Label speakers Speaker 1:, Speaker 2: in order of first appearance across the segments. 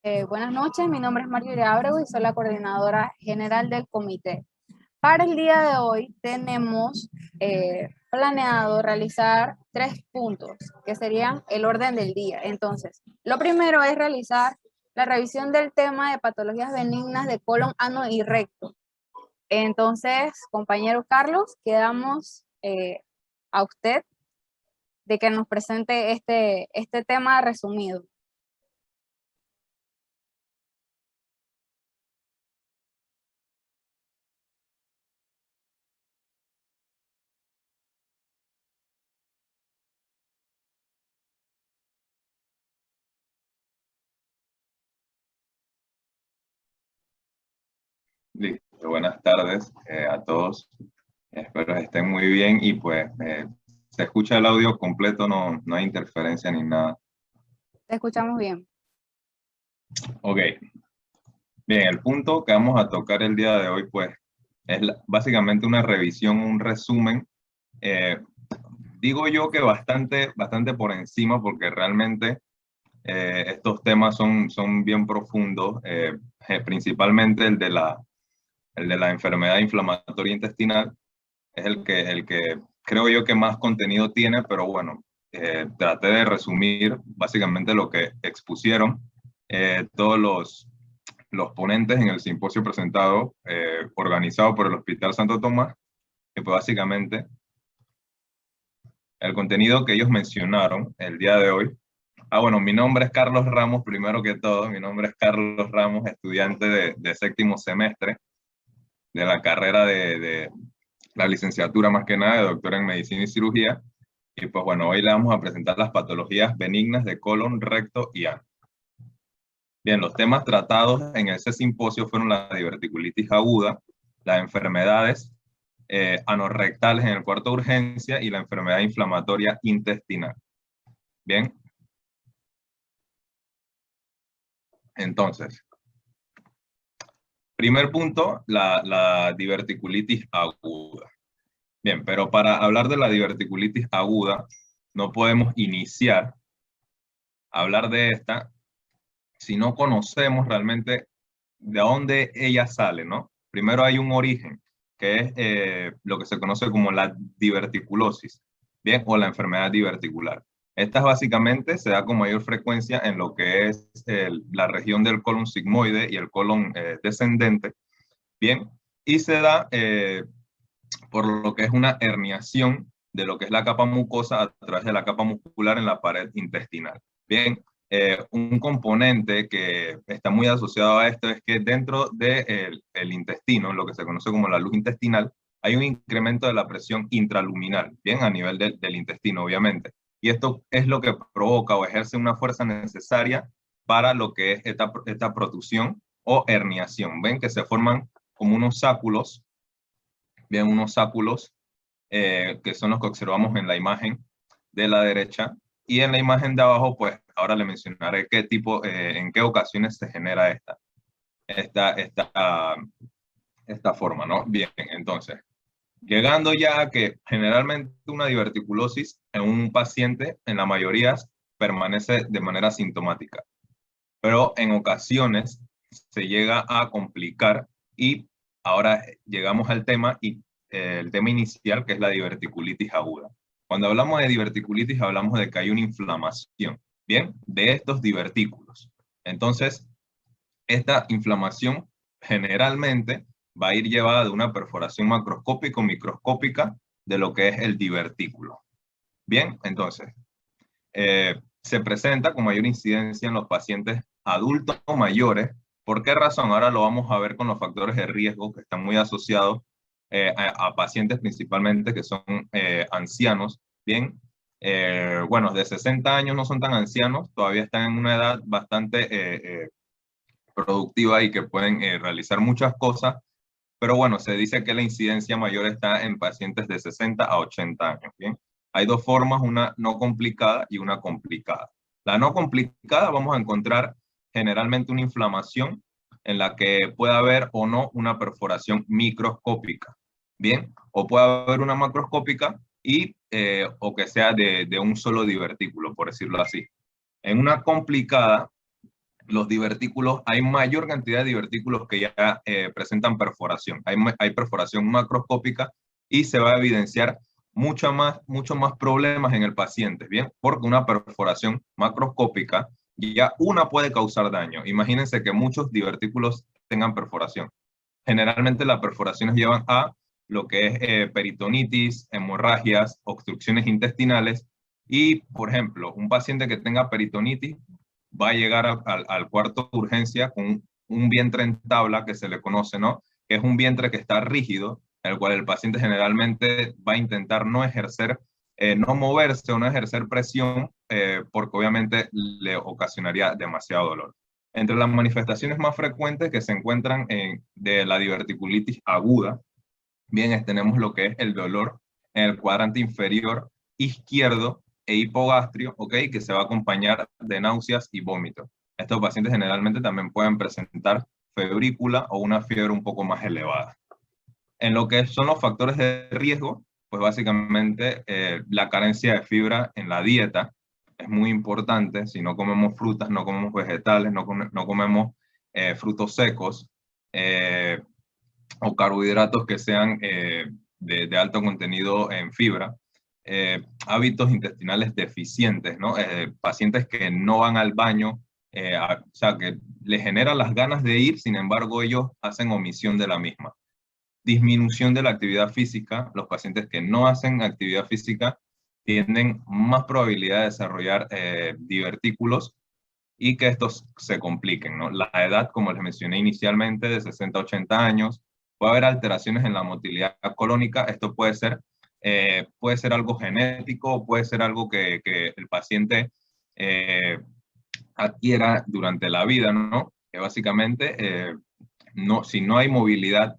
Speaker 1: Buenas noches, mi nombre es Marjorie Ábrego y soy la coordinadora general del comité. Para el día de hoy tenemos planeado realizar 3 puntos, que serían el orden del día. Entonces, lo primero es realizar la revisión del tema de patologías benignas de colon, ano y recto. Entonces, compañero Carlos, quedamos a usted de que nos presente este tema resumido.
Speaker 2: Listo, buenas tardes a todos. Espero que estén muy bien y pues se escucha el audio completo, no hay interferencia ni nada.
Speaker 1: Te escuchamos bien.
Speaker 2: Ok, bien, el punto que vamos a tocar el día de hoy pues es básicamente una revisión, un resumen. eh, Digo yo que bastante por encima porque realmente estos temas son bien profundos, principalmente el de la enfermedad inflamatoria intestinal es el que creo yo que más contenido tiene, pero bueno, traté de resumir básicamente lo que expusieron todos los ponentes en el simposio presentado, organizado por el Hospital Santo Tomás, que pues básicamente el contenido que ellos mencionaron el día de hoy. Bueno, mi nombre es Carlos Ramos, primero que todo, mi nombre es Carlos Ramos, estudiante de séptimo semestre de la carrera de la licenciatura más que nada de doctor en medicina y cirugía. Y pues bueno, hoy le vamos a presentar las patologías benignas de colon, recto y ano. Bien, los temas tratados en ese simposio fueron la diverticulitis aguda, las enfermedades anorrectales en el cuarto de urgencia y la enfermedad inflamatoria intestinal. Bien. Entonces, primer punto, la diverticulitis aguda. Bien, pero para hablar de la diverticulitis aguda, no podemos iniciar a hablar de esta si no conocemos realmente de dónde ella sale, ¿no? Primero hay un origen, que es lo que se conoce como la diverticulosis, ¿bien? O la enfermedad diverticular. Esta básicamente se da con mayor frecuencia en lo que es la región del colon sigmoide y el colon descendente, ¿bien? Y se da por lo que es una herniación de lo que es la capa mucosa a través de la capa muscular en la pared intestinal. Bien, un componente que está muy asociado a esto es que dentro del intestino, lo que se conoce como la luz intestinal, hay un incremento de la presión intraluminal, bien, a nivel del intestino, obviamente. Y esto es lo que provoca o ejerce una fuerza necesaria para lo que es esta protusión o herniación. Ven que se forman como unos sáculos, bien, unos sáculos que son los que observamos en la imagen de la derecha. Y en la imagen de abajo, pues ahora le mencionaré qué tipo, en qué ocasiones se genera esta forma, ¿no? Bien, entonces, llegando ya a que generalmente una diverticulosis en un paciente, en la mayoría, permanece de manera sintomática, pero en ocasiones se llega a complicar y ahora llegamos al tema y el tema inicial, que es la diverticulitis aguda. Cuando hablamos de diverticulitis hablamos de que hay una inflamación, ¿bien? De estos divertículos. Entonces, esta inflamación generalmente va a ir llevada de una perforación macroscópica o microscópica de lo que es el divertículo. Bien, entonces, se presenta con mayor incidencia en los pacientes adultos o mayores. ¿Por qué razón? Ahora lo vamos a ver con los factores de riesgo que están muy asociados a pacientes principalmente que son ancianos. Bien, bueno, de 60 años no son tan ancianos, todavía están en una edad bastante productiva y que pueden realizar muchas cosas, pero bueno, se dice que la incidencia mayor está en pacientes de 60 a 80 años, ¿bien? Hay dos formas, una no complicada y una complicada. La no complicada vamos a encontrar generalmente una inflamación en la que puede haber o no una perforación microscópica, ¿bien? O puede haber una macroscópica y, o que sea de un solo divertículo, por decirlo así. En una complicada los divertículos, hay mayor cantidad de divertículos que ya presentan perforación. Hay perforación macroscópica y se va a evidenciar mucho más problemas en el paciente, ¿bien? Porque una perforación macroscópica ya una puede causar daño. Imagínense que muchos divertículos tengan perforación. Generalmente las perforaciones llevan a lo que es peritonitis, hemorragias, obstrucciones intestinales y, por ejemplo, un paciente que tenga peritonitis va a llegar al cuarto de urgencia con un vientre en tabla que se le conoce, ¿no? Que es un vientre que está rígido, el cual el paciente generalmente va a intentar no ejercer, no moverse o no ejercer presión, porque obviamente le ocasionaría demasiado dolor. Entre las manifestaciones más frecuentes que se encuentran de la diverticulitis aguda, bien, tenemos lo que es el dolor en el cuadrante inferior izquierdo e hipogastrio, ¿ok? Que se va a acompañar de náuseas y vómitos. Estos pacientes generalmente también pueden presentar febrícula o una fiebre un poco más elevada. En lo que son los factores de riesgo, pues básicamente la carencia de fibra en la dieta es muy importante. Si no comemos frutas, no comemos vegetales, no comemos frutos secos, o carbohidratos que sean de alto contenido en fibra, hábitos intestinales deficientes, ¿no? Pacientes que no van al baño, o sea, que les genera las ganas de ir, sin embargo, ellos hacen omisión de la misma. Disminución de la actividad física, los pacientes que no hacen actividad física tienen más probabilidad de desarrollar divertículos y que estos se compliquen, ¿no? La edad, como les mencioné inicialmente, de 60 a 80 años, puede haber alteraciones en la motilidad colónica. Esto puede ser algo genético, puede ser algo que el paciente adquiera durante la vida, ¿no? Que básicamente, si no hay movilidad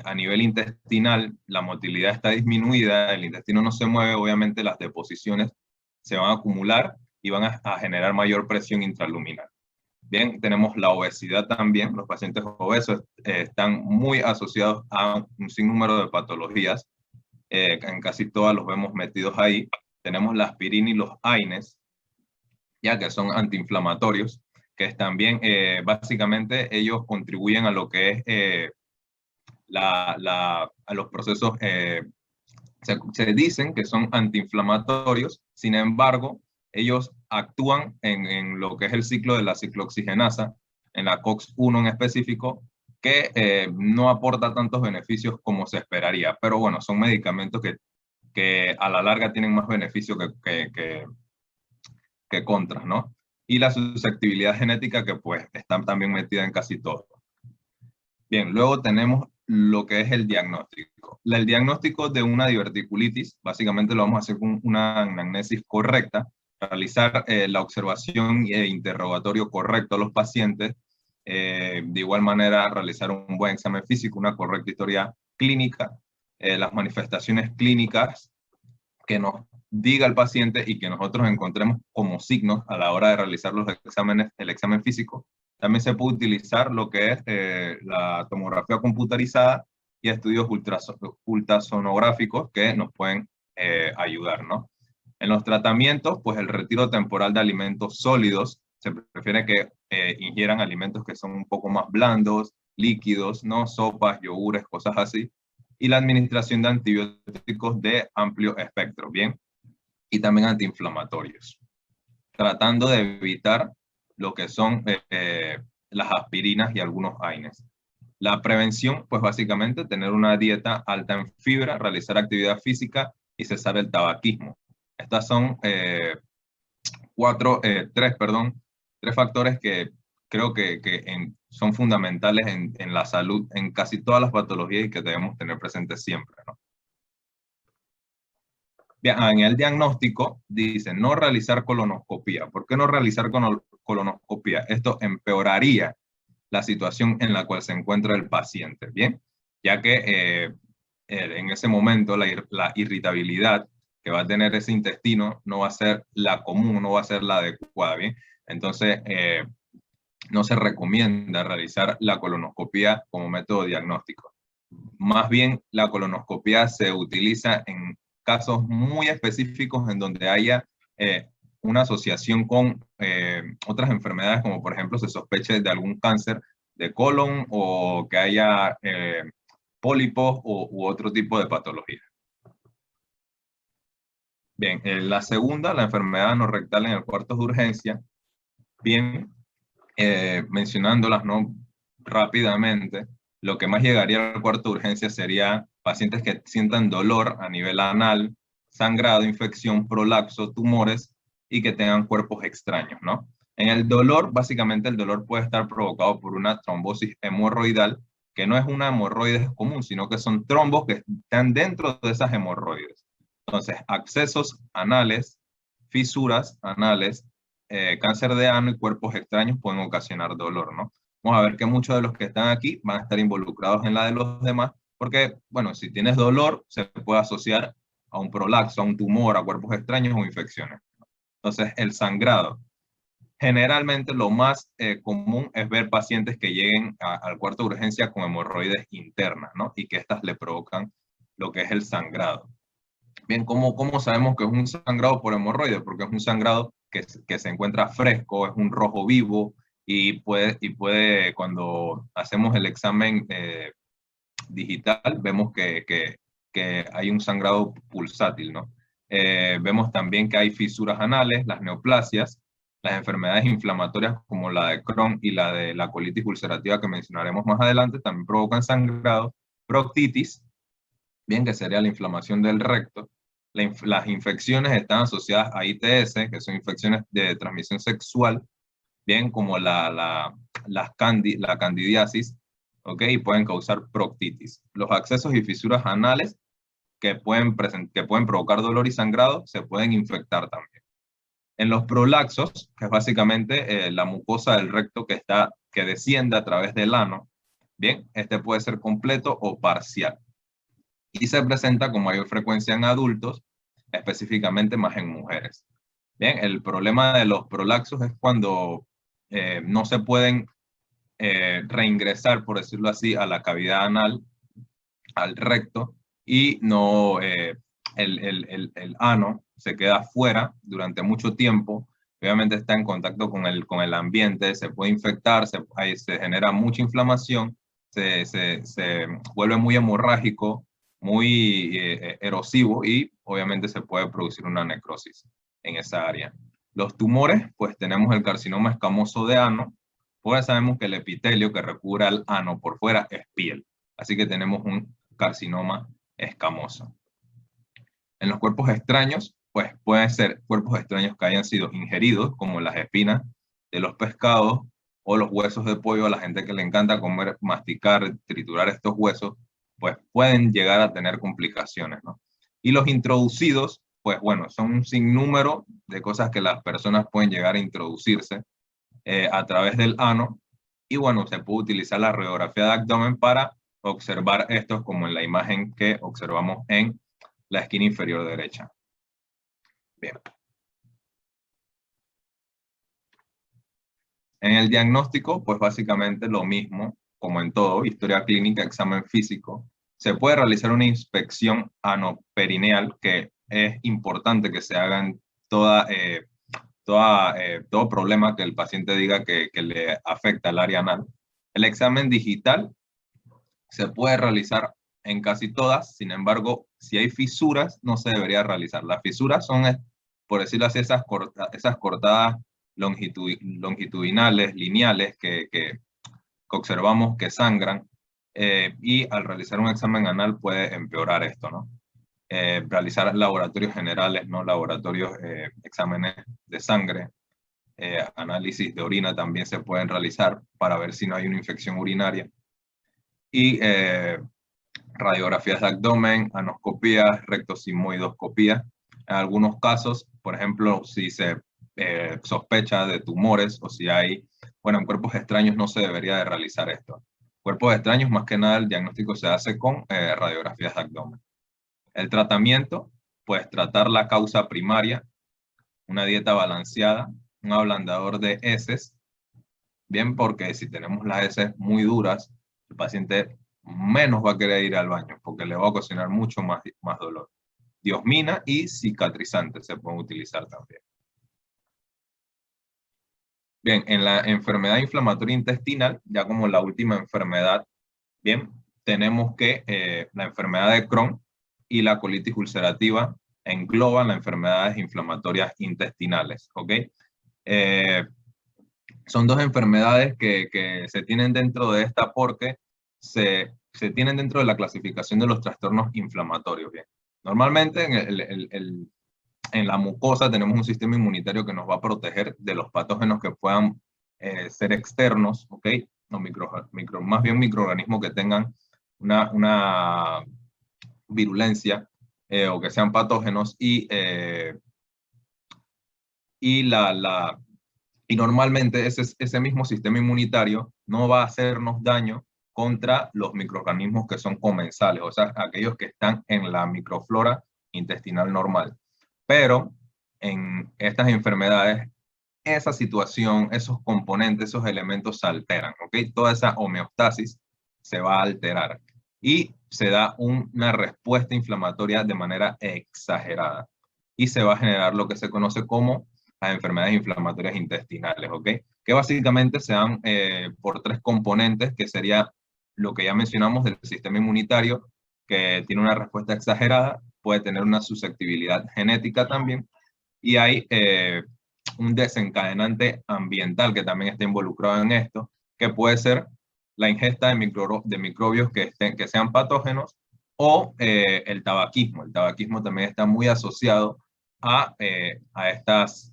Speaker 2: a nivel intestinal, la motilidad está disminuida, el intestino no se mueve, obviamente las deposiciones se van a acumular y van a generar mayor presión intraluminal. Bien, tenemos la obesidad también. Los pacientes obesos están muy asociados a un sinnúmero de patologías. En casi todas los vemos metidos ahí. Tenemos la aspirina y los AINES, ya que son antiinflamatorios, que también básicamente ellos contribuyen a lo que es a los procesos, se dicen que son antiinflamatorios, sin embargo, ellos actúan en lo que es el ciclo de la ciclooxigenasa, en la COX-1 en específico, que no aporta tantos beneficios como se esperaría. Pero bueno, son medicamentos que a la larga tienen más beneficio que contras, ¿no? Y la susceptibilidad genética que pues está también metida en casi todo. Bien, luego tenemos lo que es el diagnóstico. El diagnóstico de una diverticulitis, básicamente lo vamos a hacer con una anamnesis correcta, realizar la observación e interrogatorio correcto a los pacientes, de igual manera realizar un buen examen físico, una correcta historia clínica, las manifestaciones clínicas que nos diga el paciente y que nosotros encontremos como signos a la hora de realizar los exámenes, el examen físico. También se puede utilizar lo que es la tomografía computarizada y estudios ultrasonográficos que nos pueden ayudar, ¿no? En los tratamientos, pues el retiro temporal de alimentos sólidos, se prefiere que ingieran alimentos que son un poco más blandos, líquidos, ¿no? Sopas, yogures, cosas así. Y la administración de antibióticos de amplio espectro, ¿bien? Y también antiinflamatorios, tratando de evitar lo que son las aspirinas y algunos AINES. La prevención, pues básicamente tener una dieta alta en fibra, realizar actividad física y cesar el tabaquismo. Estas son tres factores que creo que son fundamentales en la salud, en casi todas las patologías y que debemos tener presentes siempre, ¿no? Bien, en el diagnóstico dice no realizar colonoscopía. ¿Por qué no realizar colonoscopía? Esto empeoraría la situación en la cual se encuentra el paciente, ¿bien? Ya que en ese momento la irritabilidad que va a tener ese intestino no va a ser la común, no va a ser la adecuada, ¿bien? Entonces, no se recomienda realizar la colonoscopía como método diagnóstico. Más bien, la colonoscopía se utiliza en casos muy específicos en donde haya una asociación con otras enfermedades, como por ejemplo se sospeche de algún cáncer de colon o que haya pólipos u otro tipo de patología. Bien, la segunda, la enfermedad anorrectal en el cuarto de urgencia. Bien, mencionándolas, ¿no?, rápidamente, lo que más llegaría al cuarto de urgencia sería pacientes que sientan dolor a nivel anal, sangrado, infección, prolapso, tumores y que tengan cuerpos extraños, ¿no? En el dolor, básicamente el dolor puede estar provocado por una trombosis hemorroidal, que no es una hemorroides común, sino que son trombos que están dentro de esas hemorroides. Entonces, abscesos anales, fisuras anales, cáncer de ano y cuerpos extraños pueden ocasionar dolor, ¿no? Vamos a ver que muchos de los que están aquí van a estar involucrados en la de los demás, porque, bueno, si tienes dolor, se puede asociar a un prolapso, a un tumor, a cuerpos extraños o infecciones. Entonces, el sangrado. Generalmente lo más común es ver pacientes que lleguen al cuarto de urgencia con hemorroides internas, ¿no? Y que estas le provocan lo que es el sangrado. Bien, ¿cómo sabemos que es un sangrado por hemorroides? Porque es un sangrado que se encuentra fresco, es un rojo vivo y puede cuando hacemos el examen digital, vemos que hay un sangrado pulsátil, ¿no? Vemos también que hay fisuras anales, las neoplasias, las enfermedades inflamatorias como la de Crohn y la de la colitis ulcerativa que mencionaremos más adelante también provocan sangrado, proctitis, bien, que sería la inflamación del recto. Las infecciones están asociadas a ITS, que son infecciones de transmisión sexual, bien, como la candidiasis, ¿ok? Y pueden causar proctitis. Los abscesos y fisuras anales que pueden provocar dolor y sangrado se pueden infectar también. En los prolaxos, que es básicamente la mucosa del recto que desciende a través del ano, bien, este puede ser completo o parcial. Y se presenta con mayor frecuencia en adultos, específicamente más en mujeres. Bien, el problema de los prolaxos es cuando no se pueden reingresar, por decirlo así, a la cavidad anal, al recto, y no, el ano se queda fuera durante mucho tiempo. Obviamente está en contacto con el ambiente, se puede infectar, se genera mucha inflamación, se vuelve muy hemorrágico, muy erosivo y obviamente se puede producir una necrosis en esa área. Los tumores, pues tenemos el carcinoma escamoso de ano, pues sabemos que el epitelio que recubre al ano por fuera es piel, así que tenemos un carcinoma escamoso. En los cuerpos extraños, pues pueden ser cuerpos extraños que hayan sido ingeridos, como las espinas de los pescados o los huesos de pollo. A la gente que le encanta comer, masticar, triturar estos huesos, pues pueden llegar a tener complicaciones, ¿no? Y los introducidos, pues bueno, son un sinnúmero de cosas que las personas pueden llegar a introducirse a través del ano. Y bueno, se puede utilizar la radiografía de abdomen para observar estos, como en la imagen que observamos en la esquina inferior derecha. Bien. En el diagnóstico, pues básicamente lo mismo, como en todo, historia clínica, examen físico. Se puede realizar una inspección anoperineal, que es importante que se haga en todo problema que el paciente diga que le afecta al área anal. El examen digital se puede realizar en casi todas, sin embargo, si hay fisuras, no se debería realizar. Las fisuras son, por decirlo así, esas cortadas longitudinales, lineales, que observamos que sangran, y al realizar un examen anal puede empeorar esto, ¿no? Realizar laboratorios generales, ¿no? Laboratorios, exámenes de sangre, análisis de orina también se pueden realizar para ver si no hay una infección urinaria. Y radiografías de abdomen, anoscopías, rectosigmoidoscopía. En algunos casos, por ejemplo, si se sospecha de tumores o si hay, bueno, en cuerpos extraños no se debería de realizar esto. Cuerpos extraños, más que nada, el diagnóstico se hace con radiografías de abdomen. El tratamiento, pues tratar la causa primaria, una dieta balanceada, un ablandador de heces, bien, porque si tenemos las heces muy duras, el paciente menos va a querer ir al baño, porque le va a ocasionar mucho más dolor. Diosmina y cicatrizantes se pueden utilizar también. Bien, en la enfermedad inflamatoria intestinal, ya como la última enfermedad, bien, tenemos que la enfermedad de Crohn y la colitis ulcerativa engloban las enfermedades inflamatorias intestinales, ¿ok? Eh, Son dos enfermedades que se tienen dentro de esta porque se tienen dentro de la clasificación de los trastornos inflamatorios, bien. Normalmente en la mucosa tenemos un sistema inmunitario que nos va a proteger de los patógenos que puedan ser externos, ¿ok? No, más bien microorganismos que tengan una virulencia o que sean patógenos y, y normalmente ese mismo sistema inmunitario no va a hacernos daño contra los microorganismos que son comensales, o sea, aquellos que están en la microflora intestinal normal. Pero en estas enfermedades, esa situación, esos componentes, esos elementos se alteran, ¿ok? Toda esa homeostasis se va a alterar y se da una respuesta inflamatoria de manera exagerada y se va a generar lo que se conoce como las enfermedades inflamatorias intestinales, ¿ok? Que básicamente se dan por tres componentes, que sería lo que ya mencionamos del sistema inmunitario, que tiene una respuesta exagerada, puede tener una susceptibilidad genética también, y hay un desencadenante ambiental que también está involucrado en esto, que puede ser la ingesta de microbios que sean patógenos o el tabaquismo. El tabaquismo también está muy asociado a estas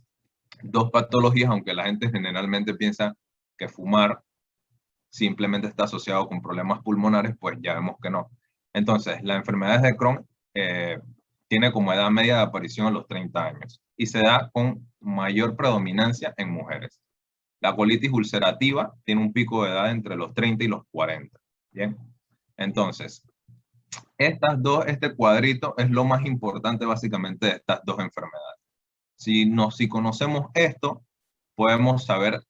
Speaker 2: dos patologías, aunque la gente generalmente piensa que fumar simplemente está asociado con problemas pulmonares, pues ya vemos que no. Entonces, la enfermedad de Crohn tiene como edad media de aparición a los 30 años y se da con mayor predominancia en mujeres. La colitis ulcerativa tiene un pico de edad entre los 30 y los 40. Bien, entonces, este cuadrito es lo más importante básicamente de estas dos enfermedades. Si conocemos esto, podemos saber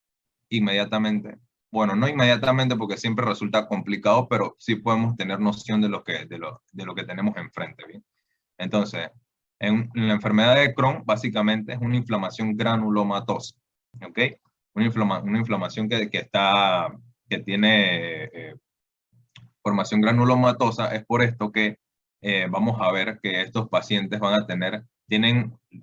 Speaker 2: inmediatamente, bueno, no inmediatamente porque siempre resulta complicado, pero sí podemos tener noción de lo que tenemos enfrente, ¿bien? Entonces, en la enfermedad de Crohn, básicamente es una inflamación granulomatosa, ¿ok? Una inflamación que tiene formación granulomatosa. Es por esto que vamos a ver que estos pacientes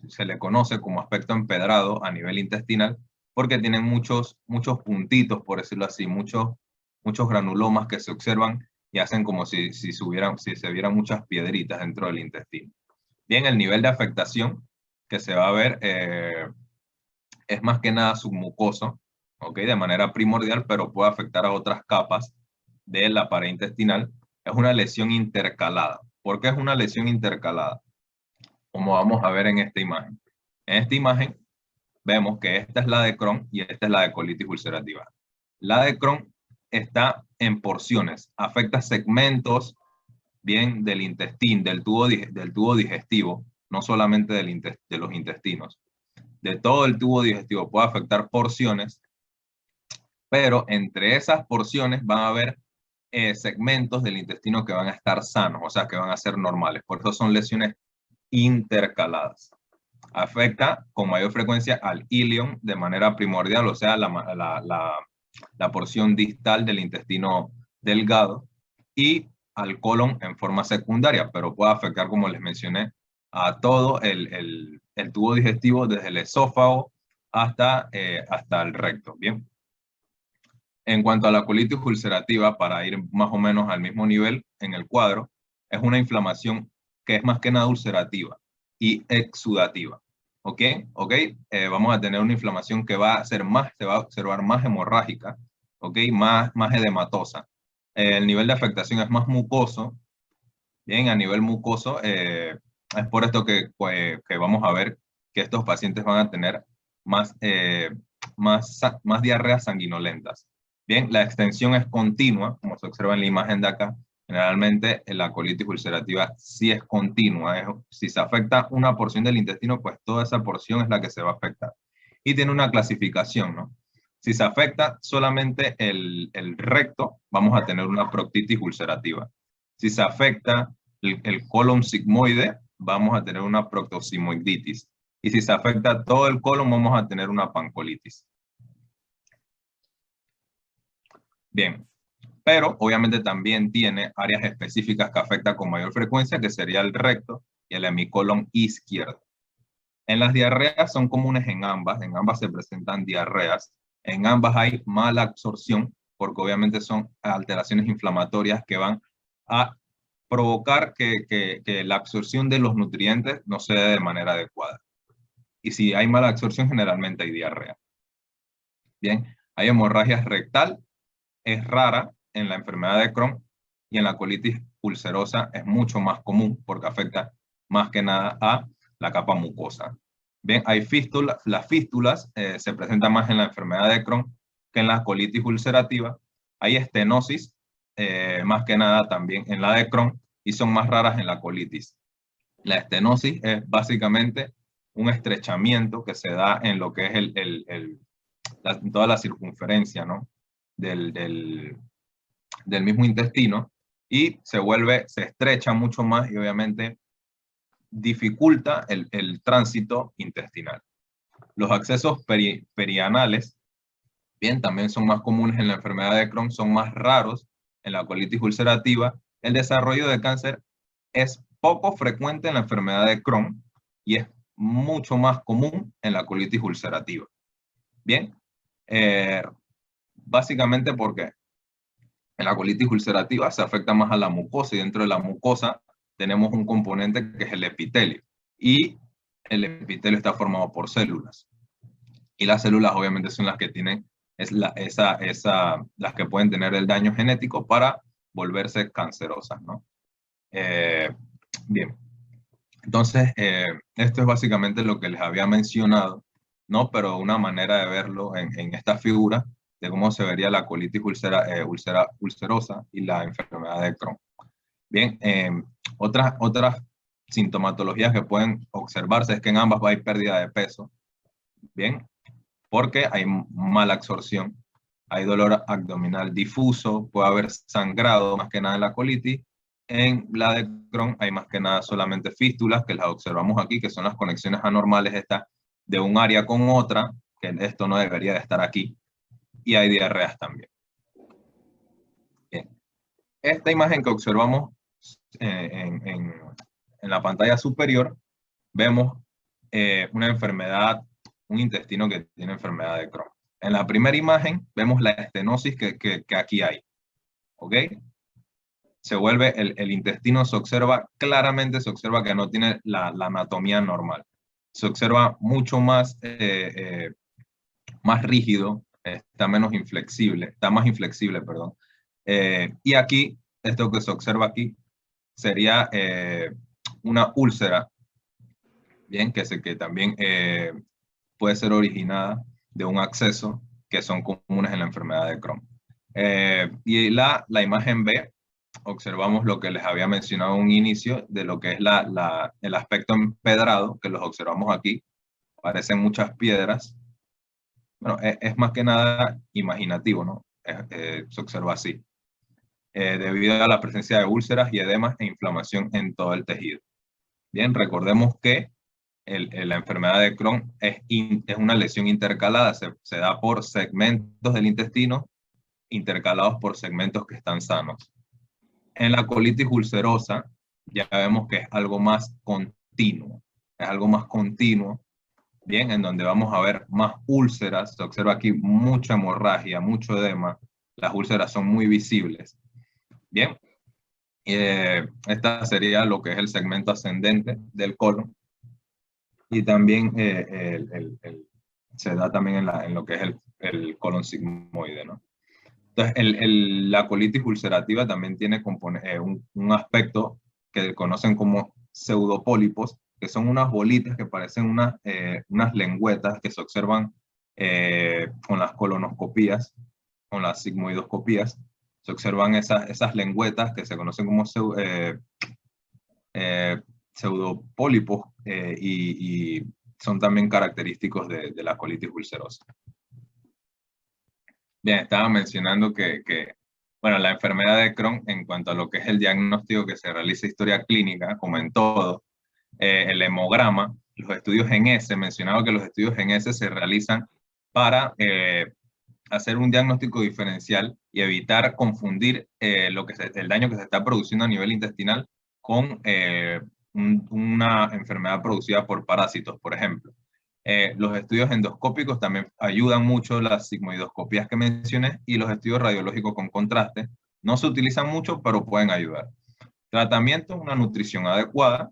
Speaker 2: se le conoce como aspecto empedrado a nivel intestinal, porque tienen muchos puntitos, por decirlo así, muchos granulomas que se observan y hacen como si se vieran muchas piedritas dentro del intestino. Bien, el nivel de afectación que se va a ver es más que nada submucoso, ¿ok? De manera primordial, pero puede afectar a otras capas de la pared intestinal. Es una lesión intercalada. ¿Por qué es una lesión intercalada? Como vamos a ver en esta imagen. En esta imagen vemos que esta es la de Crohn y esta es la de colitis ulcerativa. La de Crohn está en porciones, afecta segmentos bien del intestino, del tubo digestivo, no solamente de los intestinos. De todo el tubo digestivo puede afectar porciones, pero entre esas porciones van a haber segmentos del intestino que van a estar sanos, o sea, que van a ser normales. Por eso son lesiones intercaladas. Afecta con mayor frecuencia al ilion de manera primordial, o sea, la porción distal del intestino delgado, y al colon en forma secundaria, pero puede afectar, como les mencioné, a todo el tubo digestivo, desde el esófago hasta el recto. Bien. En cuanto a la colitis ulcerativa, para ir más o menos al mismo nivel en el cuadro, es una inflamación que es más que nada ulcerativa y exudativa. ¿Ok? ¿Ok? Vamos a tener una inflamación que se va a observar más hemorrágica, ¿ok? Más edematosa. El nivel de afectación es más mucoso. Bien, a nivel mucoso, es por esto que vamos a ver que estos pacientes van a tener más diarreas sanguinolentas. Bien, la extensión es continua, como se observa en la imagen de acá. Generalmente la colitis ulcerativa sí es continua. Si se afecta una porción del intestino, pues toda esa porción es la que se va a afectar. Y tiene una clasificación, ¿no? Si se afecta solamente el recto, vamos a tener una proctitis ulcerativa. Si se afecta el colon sigmoide, vamos a tener una proctosigmoiditis. Y si se afecta todo el colon, vamos a tener una pancolitis. Bien, pero obviamente también tiene áreas específicas que afectan con mayor frecuencia, que sería el recto y el hemicolon izquierdo. En las diarreas son comunes en ambas se presentan diarreas, en ambas hay mala absorción, porque obviamente son alteraciones inflamatorias que van a provocar que la absorción de los nutrientes no se dé de manera adecuada. Y si hay mala absorción, generalmente hay diarrea. Bien, hay hemorragia rectal, es rara en la enfermedad de Crohn, y en la colitis ulcerosa es mucho más común porque afecta más que nada a la capa mucosa. Bien, hay fístulas, las fístulas se presentan más en la enfermedad de Crohn que en la colitis ulcerativa. Hay estenosis, más que nada también en la de Crohn, y son más raras en la colitis. La estenosis es básicamente un estrechamiento que se da en lo que es toda la circunferencia, ¿no? del mismo intestino, y se estrecha mucho más y obviamente dificulta el tránsito intestinal. Los accesos perianales, bien, también son más comunes en la enfermedad de Crohn, son más raros en la colitis ulcerativa. El desarrollo de cáncer es poco frecuente en la enfermedad de Crohn y es mucho más común en la colitis ulcerativa. Bien, básicamente porque en la colitis ulcerativa se afecta más a la mucosa, y dentro de la mucosa tenemos un componente que es el epitelio. Y el epitelio está formado por células. Y las células obviamente son las que tienen, las que pueden tener el daño genético para volverse cancerosas, ¿no? Bien. Entonces, esto es básicamente lo que les había mencionado, ¿no? Pero una manera de verlo en esta figura de cómo se vería la colitis ulcerosa y la enfermedad de Crohn. Bien, otras sintomatologías que pueden observarse es que en ambas hay pérdida de peso, bien, porque hay mala absorción, hay dolor abdominal difuso, puede haber sangrado más que nada en la colitis. En la de Crohn hay más que nada solamente fístulas, que las observamos aquí, que son las conexiones anormales estas de un área con otra, que esto no debería de estar aquí, y hay diarreas también. Bien. Esta imagen que observamos en la pantalla superior, vemos una enfermedad, un intestino que tiene enfermedad de Crohn. En la primera imagen vemos la estenosis que aquí hay, ¿ok? Se vuelve, el intestino se observa, claramente se observa que no tiene la anatomía normal. Se observa mucho más, más rígido, está más inflexible, perdón. Y aquí, esto que se observa aquí, sería una úlcera, bien, que también puede ser originada de un acceso, que son comunes en la enfermedad de Crohn. Y la imagen B, observamos lo que les había mencionado en un inicio de lo que es el aspecto empedrado, que los observamos aquí, parecen muchas piedras. Bueno, es más que nada imaginativo, ¿no? Se observa así, debido a la presencia de úlceras y edemas e inflamación en todo el tejido. Bien, recordemos que la enfermedad de Crohn es una lesión intercalada, se da por segmentos del intestino intercalados por segmentos que están sanos. En la colitis ulcerosa ya vemos que es algo más continuo, bien, en donde vamos a ver más úlceras, se observa aquí mucha hemorragia, mucho edema, las úlceras son muy visibles. Bien, esta sería lo que es el segmento ascendente del colon, y también se da también en lo que es el colon sigmoide, ¿no? Entonces, la colitis ulcerativa también tiene un aspecto que conocen como pseudopólipos, que son unas bolitas que parecen unas lengüetas que se observan con las colonoscopías, con las sigmoidoscopías. Se observan esas lengüetas que se conocen como pseudopólipos, y son también característicos de la colitis ulcerosa. Bien, estaba mencionando bueno, la enfermedad de Crohn, en cuanto a lo que es el diagnóstico que se realiza historia clínica, como en todo, el hemograma, los estudios en S, mencionaba que los estudios en S se realizan para hacer un diagnóstico diferencial y evitar confundir el daño que se está produciendo a nivel intestinal con una enfermedad producida por parásitos, por ejemplo. Los estudios endoscópicos también ayudan mucho, las sigmoidoscopías que mencioné, y los estudios radiológicos con contraste. No se utilizan mucho, pero pueden ayudar. Tratamiento, una nutrición adecuada,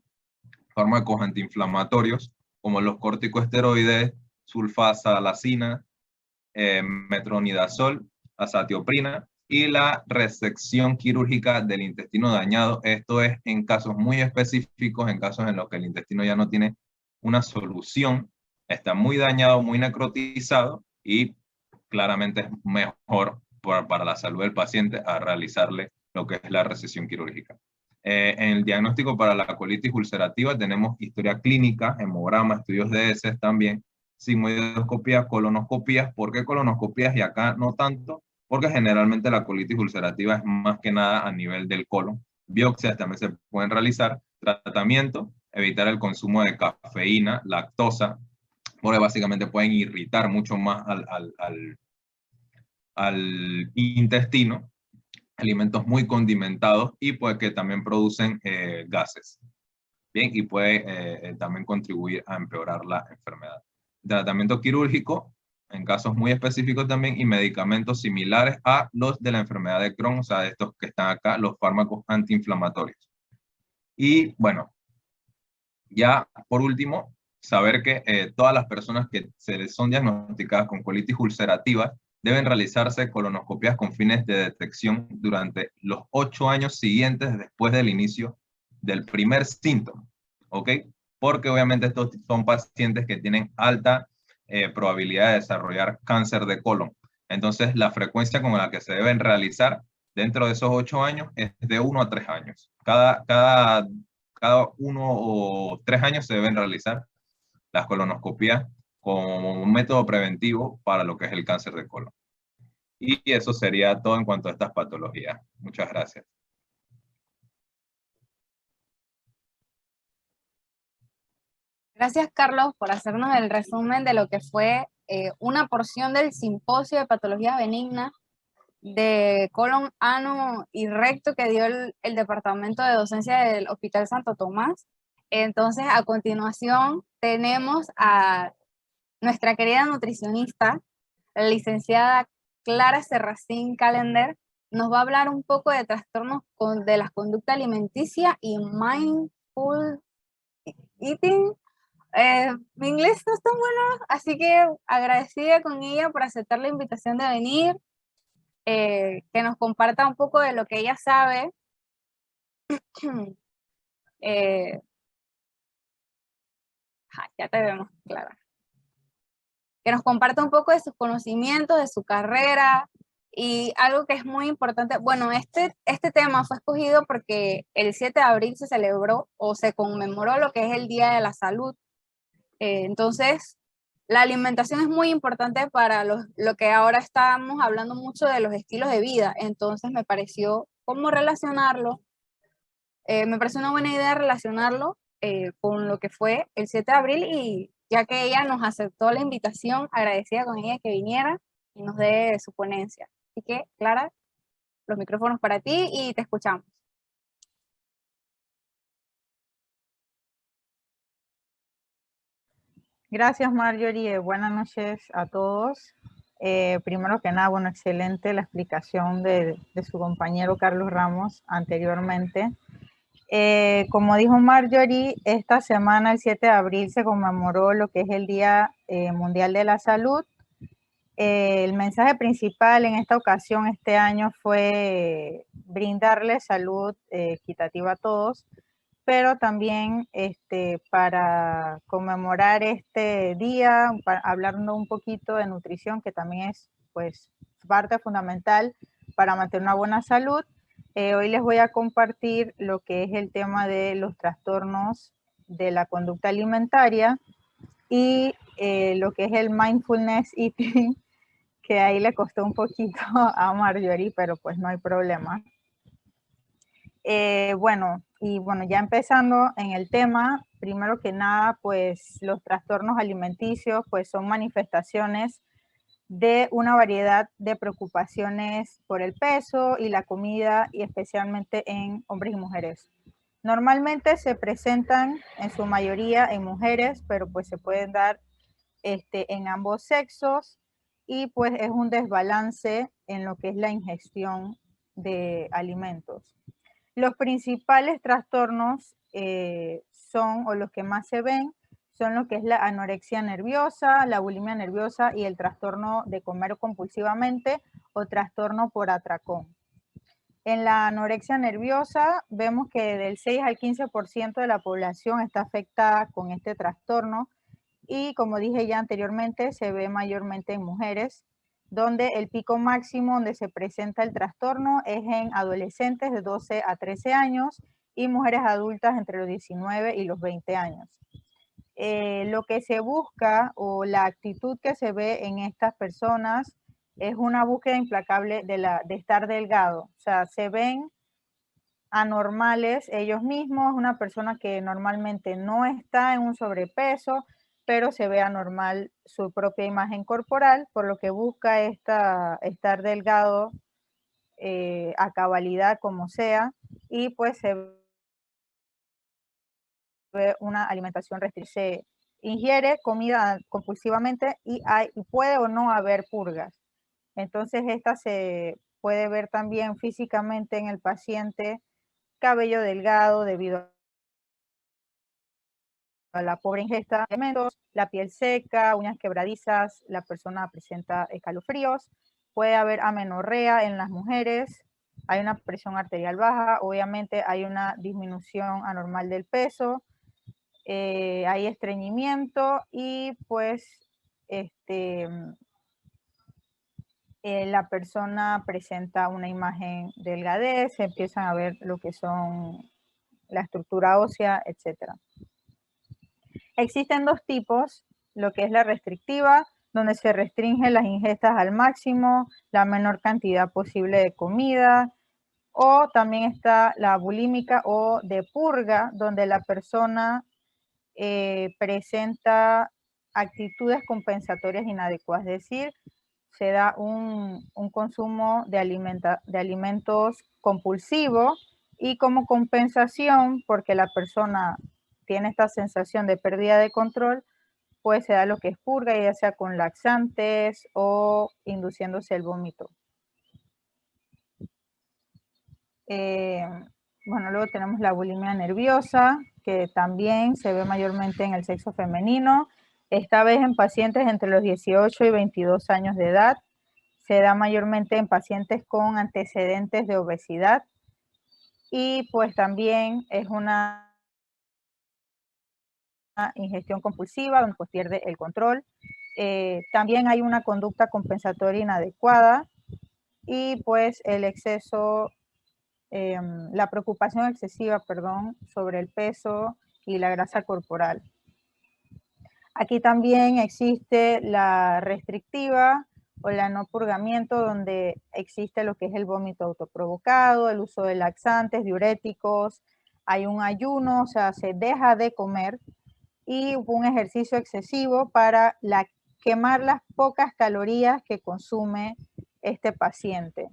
Speaker 2: fármacos antiinflamatorios como los corticosteroides, sulfasalacina, metronidazol, azatioprina, y la resección quirúrgica del intestino dañado. Esto es en casos muy específicos, en casos en los que el intestino ya no tiene una solución, está muy dañado, muy necrotizado, y claramente es mejor para la salud del paciente a realizarle lo que es la resección quirúrgica. En el diagnóstico para la colitis ulcerativa tenemos historia clínica, hemograma, estudios de heces también, sigmoidoscopías, colonoscopías. ¿Por qué colonoscopías y acá no tanto? Porque generalmente la colitis ulcerativa es más que nada a nivel del colon. Biopsias también se pueden realizar. Tratamiento, evitar el consumo de cafeína, lactosa, porque básicamente pueden irritar mucho más al intestino. Alimentos muy condimentados y pues que también producen gases. Bien, y puede también contribuir a empeorar la enfermedad. Tratamiento quirúrgico, en casos muy específicos también, y medicamentos similares a los de la enfermedad de Crohn, o sea, estos que están acá, los fármacos antiinflamatorios. Y bueno, ya por último, saber que todas las personas que se les son diagnosticadas con colitis ulcerativa deben realizarse colonoscopías con fines de detección durante los 8 años siguientes después del inicio del primer síntoma, ¿ok? Porque obviamente estos son pacientes que tienen alta probabilidad de desarrollar cáncer de colon. Entonces, la frecuencia con la que se deben realizar dentro de esos 8 años es de 1 a 3 años. Cada 1 o 3 años se deben realizar las colonoscopías como un método preventivo para lo que es el cáncer de colon. Y eso sería todo en cuanto a estas patologías. Muchas gracias.
Speaker 1: Gracias, Carlos, por hacernos el resumen de lo que fue una porción del simposio de patologías benignas de colon, ano y recto que dio el Departamento de Docencia del Hospital Santo Tomás. Entonces, a continuación, tenemos a nuestra querida nutricionista, la licenciada Clara Serracín Calender. Nos va a hablar un poco de trastornos de la conducta alimenticia y mindful eating. Mi inglés no es tan bueno, así que agradecida con ella por aceptar la invitación de venir, que nos comparta un poco de lo que ella sabe. Ya te vemos, Clara. Que nos comparta un poco de sus conocimientos, de su carrera, y algo que es muy importante. Bueno, este tema fue escogido porque el 7 de abril se celebró o se conmemoró lo que es el Día de la Salud. Entonces, la alimentación es muy importante para lo que ahora estamos hablando mucho de los estilos de vida. Entonces, me pareció cómo relacionarlo. Me pareció una buena idea relacionarlo con lo que fue el 7 de abril, y ya que ella nos aceptó la invitación, agradecida con ella que viniera y nos dé su ponencia. Así que, Clara, los micrófonos para ti y te escuchamos.
Speaker 3: Gracias, Marjorie. Buenas noches a todos. Primero que nada, bueno, excelente la explicación de su compañero Carlos Ramos anteriormente. Como dijo Marjorie, esta semana, el 7 de abril, se conmemoró lo que es el Día Mundial de la Salud. El mensaje principal en esta ocasión, este año, fue brindarle salud equitativa a todos, pero también para conmemorar este día, hablando un poquito de nutrición, que también es pues parte fundamental para mantener una buena salud. Hoy les voy a compartir lo que es el tema de los trastornos de la conducta alimentaria y lo que es el mindfulness eating, que ahí le costó un poquito a Marjorie, pero pues no hay problema. Bueno, ya empezando en el tema, primero que nada, pues los trastornos alimenticios pues son manifestaciones de una variedad de preocupaciones por el peso y la comida, y especialmente en hombres y mujeres. Normalmente se presentan en su mayoría en mujeres, pero pues se pueden dar en ambos sexos, y pues es un desbalance en lo que es la ingestión de alimentos. Los principales trastornos son, o los que más se ven, son lo que es la anorexia nerviosa, la bulimia nerviosa y el trastorno de comer compulsivamente o trastorno por atracón. En la anorexia nerviosa vemos que del 6 al 15% de la población está afectada con este trastorno, y como dije ya anteriormente, se ve mayormente en mujeres, donde el pico máximo donde se presenta el trastorno es en adolescentes de 12 a 13 años y mujeres adultas entre los 19 y los 20 años. Lo que se busca, o la actitud que se ve en estas personas, es una búsqueda implacable de estar delgado. O sea, se ven anormales ellos mismos, una persona que normalmente no está en un sobrepeso, pero se ve anormal su propia imagen corporal, por lo que busca estar delgado a cabalidad como sea, y pues se ve una alimentación restringida. Se ingiere comida compulsivamente y puede o no haber purgas. Entonces esta se puede ver también físicamente en el paciente: cabello delgado debido a la pobre ingesta de alimentos, la piel seca, uñas quebradizas, la persona presenta escalofríos, puede haber amenorrea en las mujeres, hay una presión arterial baja, obviamente hay una disminución anormal del peso, hay estreñimiento, y pues la persona presenta una imagen delgadez, se empiezan a ver lo que son la estructura ósea, etc. Existen dos tipos: lo que es la restrictiva, donde se restringen las ingestas al máximo, la menor cantidad posible de comida, o también está la bulímica o de purga, donde la persona presenta actitudes compensatorias inadecuadas, es decir, se da un consumo de alimentos compulsivo, y como compensación, porque la persona tiene esta sensación de pérdida de control, pues se da lo que es purga, ya sea con laxantes o induciéndose el vómito. Bueno, luego tenemos la bulimia nerviosa, que también se ve mayormente en el sexo femenino, esta vez en pacientes entre los 18 y 22 años de edad. Se da mayormente en pacientes con antecedentes de obesidad, y pues también es una ingestión compulsiva donde pues pierde el control. También hay una conducta compensatoria inadecuada, y pues el exceso, la preocupación excesiva, perdón, sobre el peso y la grasa corporal. Aquí también existe la restrictiva o la no purgamiento, donde existe lo que es el vómito autoprovocado, el uso de laxantes, diuréticos, hay un ayuno, o sea, se deja de comer, y un ejercicio excesivo para quemar las pocas calorías que consume este paciente.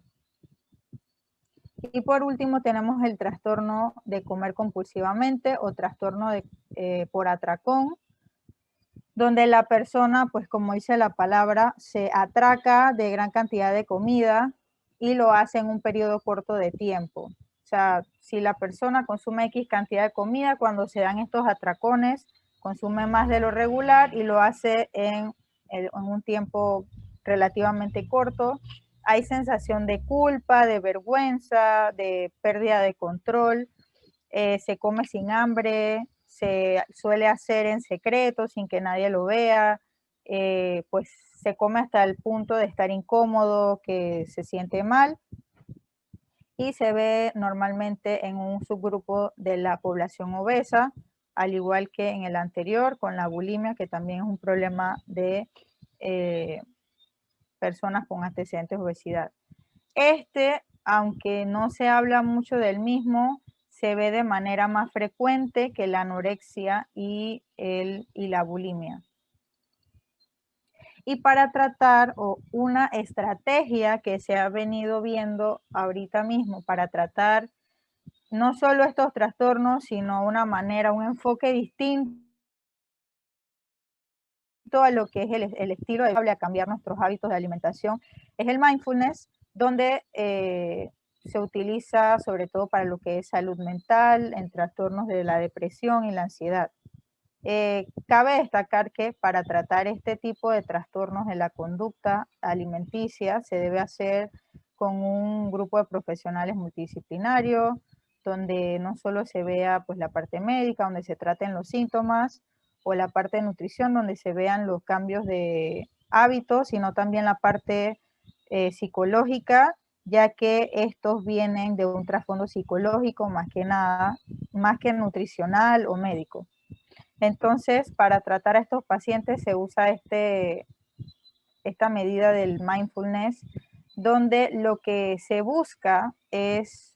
Speaker 3: Y por último tenemos el trastorno de comer compulsivamente o trastorno por atracón, donde la persona, pues como dice la palabra, se atraca de gran cantidad de comida y lo hace en un periodo corto de tiempo. O sea, si la persona consume X cantidad de comida, cuando se dan estos atracones, consume más de lo regular y lo hace en un tiempo relativamente corto. Hay sensación de culpa, de vergüenza, de pérdida de control, se come sin hambre, se suele hacer en secreto sin que nadie lo vea, pues se come hasta el punto de estar incómodo, que se siente mal, y se ve normalmente en un subgrupo de la población obesa, al igual que en el anterior con la bulimia, que también es un problema de personas con antecedentes de obesidad. Aunque no se habla mucho del mismo, se ve de manera más frecuente que la anorexia y la bulimia. Y para tratar, o una estrategia que se ha venido viendo ahorita mismo para tratar no solo estos trastornos, sino una manera, un enfoque distinto a lo que es el estilo de a cambiar nuestros hábitos de alimentación, es el mindfulness, donde se utiliza sobre todo para lo que es salud mental, en trastornos de la depresión y la ansiedad. Cabe destacar que para tratar este tipo de trastornos de la conducta alimenticia se debe hacer con un grupo de profesionales multidisciplinarios, donde no solo se vea pues la parte médica, donde se traten los síntomas, o la parte de nutrición, donde se vean los cambios de hábitos, sino también la parte psicológica, ya que estos vienen de un trasfondo psicológico más que nada, más que nutricional o médico. Entonces, para tratar a estos pacientes se usa esta medida del mindfulness, donde lo que se busca es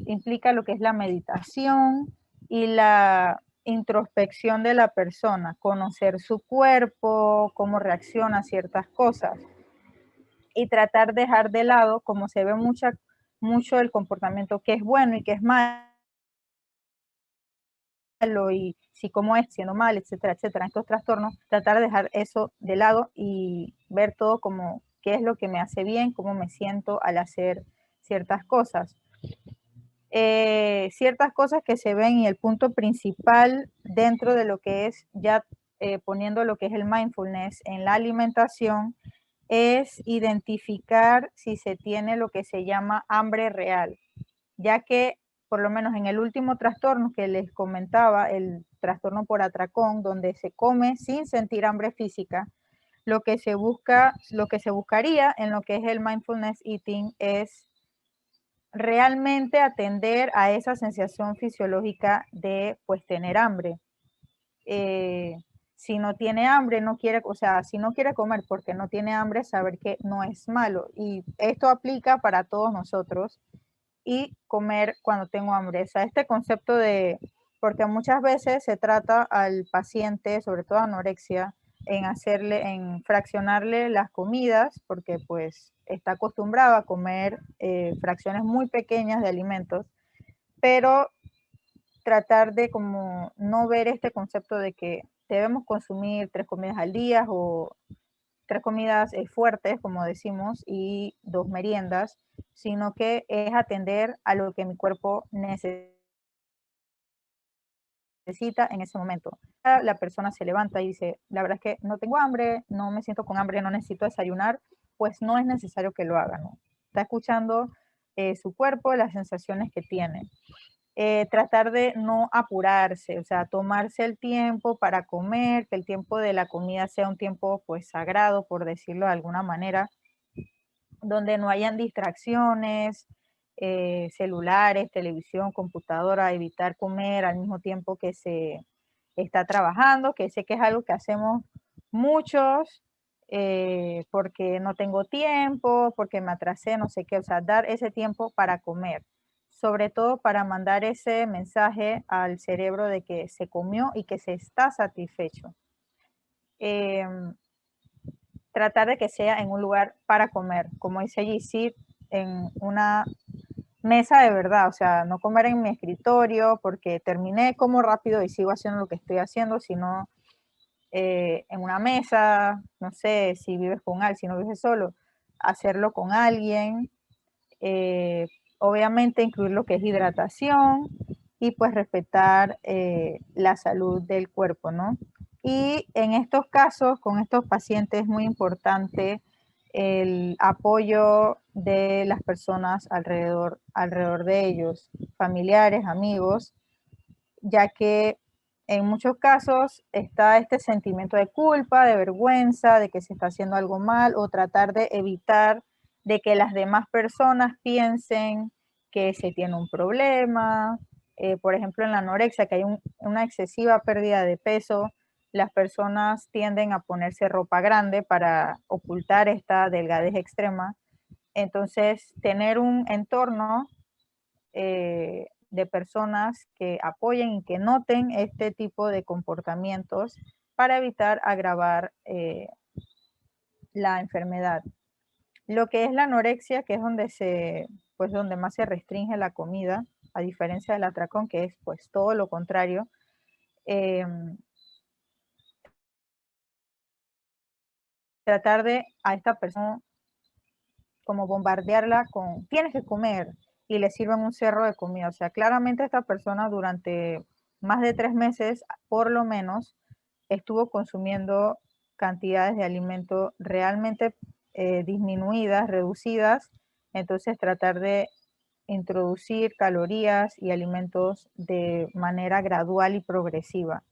Speaker 3: implica lo que es la meditación y la introspección de la persona, conocer su cuerpo, cómo reacciona a ciertas cosas y tratar de dejar de lado, como se ve mucho el comportamiento que es bueno y que es malo, y si cómo es siendo mal, etcétera, etcétera, estos trastornos, tratar de dejar eso de lado y ver todo como qué es lo que me hace bien, cómo me siento al hacer ciertas cosas. Ciertas cosas que se ven, y el punto principal dentro de lo que es ya poniendo lo que es el mindfulness en la alimentación, es identificar si se tiene lo que se llama hambre real, ya que por lo menos en el último trastorno que les comentaba, el trastorno por atracón, donde se come sin sentir hambre física, lo que se buscaría en lo que es el mindfulness eating es realmente atender a esa sensación fisiológica de pues tener hambre. Si no tiene hambre, no quiere, o sea, si no quiere comer porque no tiene hambre, saber que no es malo. Y esto aplica para todos nosotros, y comer cuando tengo hambre. O sea, este concepto porque muchas veces se trata al paciente, sobre todo anorexia, en fraccionarle las comidas, porque pues está acostumbrado a comer fracciones muy pequeñas de alimentos, pero tratar de como no ver este concepto de que debemos consumir 3 comidas al día, o 3 comidas fuertes, como decimos, y 2 meriendas, sino que es atender a lo que mi cuerpo necesita en ese momento. La persona se levanta y dice, la verdad es que no tengo hambre, no me siento con hambre, no necesito desayunar, pues no es necesario que lo haga, ¿no? Está escuchando su cuerpo, las sensaciones que tiene. Tratar de no apurarse, o sea, tomarse el tiempo para comer, que el tiempo de la comida sea un tiempo pues sagrado, por decirlo de alguna manera, donde no hayan distracciones, celulares, televisión, computadora, evitar comer al mismo tiempo que se está trabajando, que sé que es algo que hacemos muchos, porque no tengo tiempo, porque me atrasé, no sé qué, o sea, dar ese tiempo para comer, sobre todo para mandar ese mensaje al cerebro de que se comió y que se está satisfecho. Tratar de que sea en un lugar para comer, como dice allí, sí, en una mesa de verdad, o sea, no comer en mi escritorio porque terminé, como rápido y sigo haciendo lo que estoy haciendo, sino en una mesa, no sé, si vives con alguien, si no vives solo, hacerlo con alguien, obviamente incluir lo que es hidratación y pues respetar la salud del cuerpo, ¿no? Y en estos casos, con estos pacientes, es muy importante el apoyo de las personas alrededor de ellos, familiares, amigos, ya que en muchos casos está este sentimiento de culpa, de vergüenza, de que se está haciendo algo mal, o tratar de evitar de que las demás personas piensen que se tiene un problema. Por ejemplo, en la anorexia, que hay una excesiva pérdida de peso, las personas tienden a ponerse ropa grande para ocultar esta delgadez extrema. Entonces, tener un entorno de personas que apoyen y que noten este tipo de comportamientos para evitar agravar la enfermedad. Lo que es la anorexia, que es donde más se restringe la comida, a diferencia del atracón, que es pues todo lo contrario. Tratar de a esta persona como bombardearla con tienes que comer y le sirven un cerro de comida. O sea, claramente esta persona durante más de 3 meses, por lo menos, estuvo consumiendo cantidades de alimento realmente disminuidas, reducidas. Entonces tratar de introducir calorías y alimentos de manera gradual y progresiva.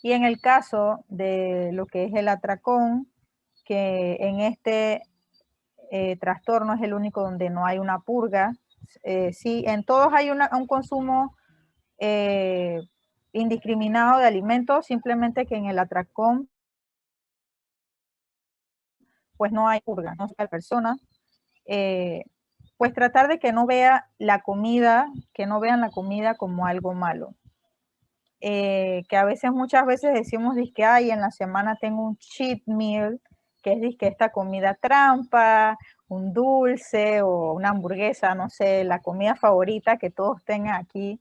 Speaker 3: Y en el caso de lo que es el atracón, que en este trastorno es el único donde no hay una purga. Sí, en todos hay un consumo indiscriminado de alimentos, simplemente que en el atracón pues no hay purga, no hay persona. Pues tratar de que no vea la comida, que no vean la comida como algo malo. Que a veces, muchas veces decimos que ay, en la semana tengo un cheat meal, que es que esta comida trampa, un dulce o una hamburguesa, no sé, la comida favorita que todos tengan aquí.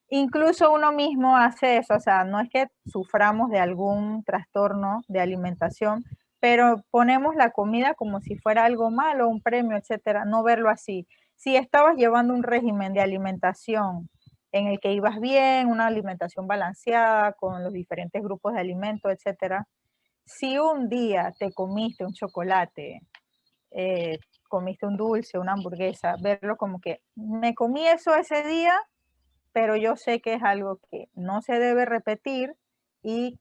Speaker 3: Incluso uno mismo hace eso, o sea, no es que suframos de algún trastorno de alimentación, pero ponemos la comida como si fuera algo malo, un premio, etcétera, no verlo así. Si estabas llevando un régimen de alimentación en el que ibas bien, una alimentación balanceada con los diferentes grupos de alimentos, etcétera, si un día te comiste un chocolate, comiste un dulce, una hamburguesa, verlo como que me comí eso ese día, pero yo sé que es algo que no se debe repetir y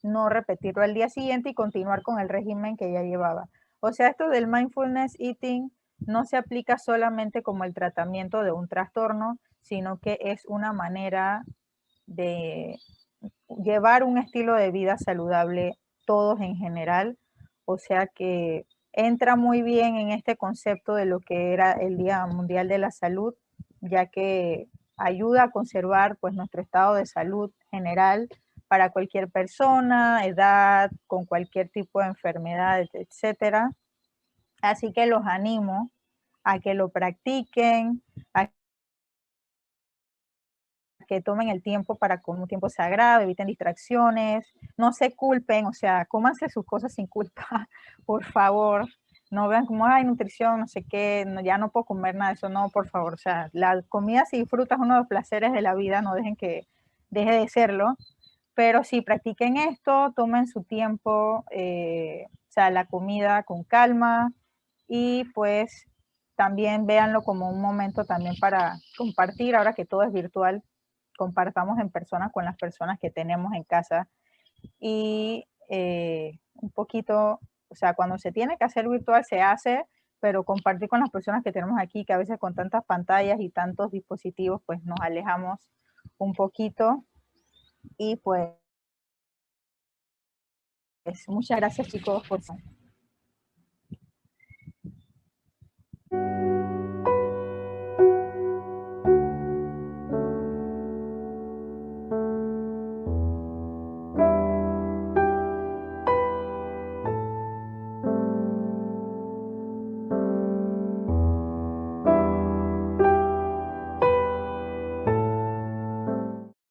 Speaker 3: no repetirlo al día siguiente y continuar con el régimen que ya llevaba. O sea, esto del mindfulness eating no se aplica solamente como el tratamiento de un trastorno, sino que es una manera de llevar un estilo de vida saludable todos en general. O sea que entra muy bien en este concepto de lo que era el Día Mundial de la Salud, ya que ayuda a conservar pues nuestro estado de salud general para cualquier persona, edad, con cualquier tipo de enfermedad, etcétera. Así que los animo a que lo practiquen, a que tomen el tiempo para con un tiempo sagrado, eviten distracciones, no se culpen, o sea, cómanse sus cosas sin culpa, por favor. No vean como, ay, nutrición, no sé qué, no, ya no puedo comer nada de eso, no, por favor. O sea, la comida si disfrutas uno de los placeres de la vida, no dejen que deje de serlo. Pero sí, practiquen esto, tomen su tiempo, o sea, la comida con calma y pues también véanlo como un momento también para compartir, ahora que todo es virtual, compartamos en persona con las personas que tenemos en casa y un poquito, o sea, cuando se tiene que hacer virtual se hace, pero compartir con las personas que tenemos aquí, que a veces con tantas pantallas y tantos dispositivos, pues nos alejamos un poquito y pues muchas gracias chicos por